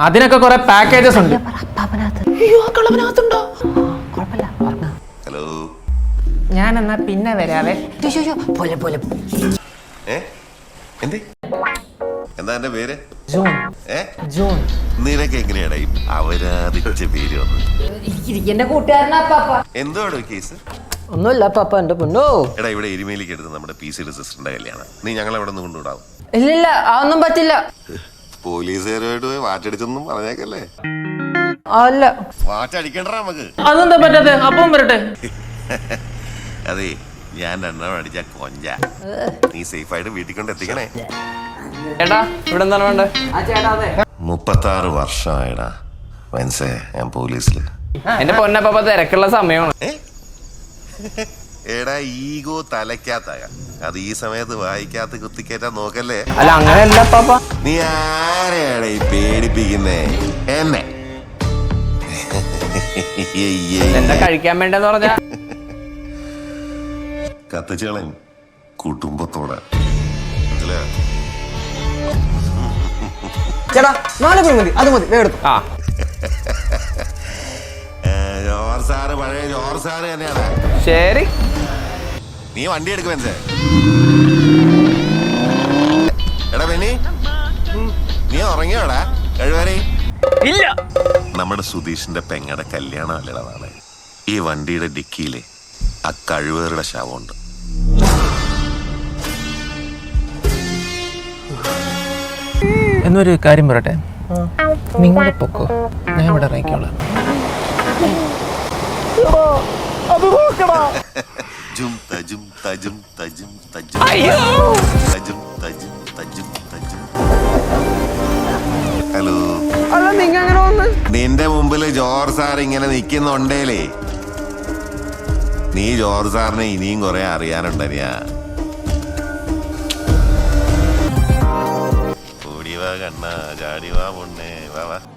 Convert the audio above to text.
അതിനൊക്കെ കുറെ പാക്കേജസ് ഉണ്ട്. ഹലോ, ഞാൻ എന്നാ പിന്നെ വരാവേ. എന്താ എന്റെ പേര്? ജോൺ. ജോൺ. നിനക്ക് എങ്ങനെയാടാ ഈ അവരാധിച്ച പേര് വന്നത്? എന്തുവാടോ കേസ്? ഒന്നുമില്ല പാപ്പ, എന്റെ പൊന്നോ. എടാ, ഇവിടെ എരുമേലിക്ക് എടുത്ത് നമ്മുടെ PC-യുടെ സിസ്റ്ററിന്റെ കല്യാണം. നീ ഞങ്ങളെ ഇവിടെ നിന്ന് കൊണ്ടുവിടാവും? ഇല്ലില്ല, അതൊന്നും പറ്റില്ല. പോലീസുകാരുമായിട്ട് പോയി വാറ്റടിച്ചൊന്നും പറഞ്ഞേക്കല്ലേ? അല്ല, വാറ്റടിക്കണ്ട നമുക്ക്. അതെന്താ പറ്റാത്തെ? അപ്പം വരട്ടെ. അതെ, ഞാൻ 2 അടിച്ച കൊഞ്ച. നീ സേഫ് ആയിട്ട് വീട്ടിൽ കൊണ്ട് എത്തിക്കണേ. ചേട്ടാ, ഇവിടെ എന്താണ് വേണ്ടേ? 36 വർഷമായിടാ മനസ്സേ ഞാൻ പോലീസില്. എന്റെ പൊന്നപ്പാപ്പ തിരക്കുള്ള സമയമാണ്. എടാ, ഈഗോ തലയ്ക്കാത്തായ അത് ഈ സമയത്ത് വായിക്കാത്ത കുത്തിക്കേറ്റാ നോക്കല്ലേ. അല്ല, അങ്ങനെയല്ല പാപ്പ. നീ ആരെയാടാ ഈ പേടിപ്പിക്കുന്നേ? എന്നെ എന്താ കഴിക്കാൻ വേണ്ടെന്ന് പറഞ്ഞ കത്തിച്ചളയും കുടുംബത്തോടെ. ചേട്ടാ, 4 കുഴി മതി, അത് മതി, എടുത്തു. ജോർ സാറ് പഴയ ജോർ സാറ് തന്നെയാണ്. ശരി, നീ വണ്ടി എടുക്കും മനസ്സേ. എടാ പെണ്ണി, നീ ഉറങ്ങിയോടാ? കഴിവരെ ഇല്ല. നമ്മുടെ സുധീഷിന്റെ പെങ്ങടെ കല്യാണം അല്ലടാ നാളെ. ഈ വണ്ടിയുടെ ഡിക്കിയിലെ ആ കഴിവേറുടെ ശവമുണ്ട്. എന്നൊരു കാര്യം പറയട്ടെ, നിങ്ങളുടെ പൊക്കോ, ഞാൻ ഇവിടെ ഇറങ്ങിക്കോളാം. ജും തജും തജും തജും തജും തജും തജും തജും തജും. ഹലോ, അല്ല, നിങ്ങ അങ്ങനെ വന്ന് നിന്റെ മുമ്പില് ജോർ സാർ ഇങ്ങനെ നിക്കുന്നുണ്ടേലേ, നീ ജോർ സാറിനെ ഇനിയും കുറെ അറിയാനുണ്ടനിയാ. ഓടിവാ കണ്ണ, ചാടിവാ പൊണ്ണേ, വാ വാ.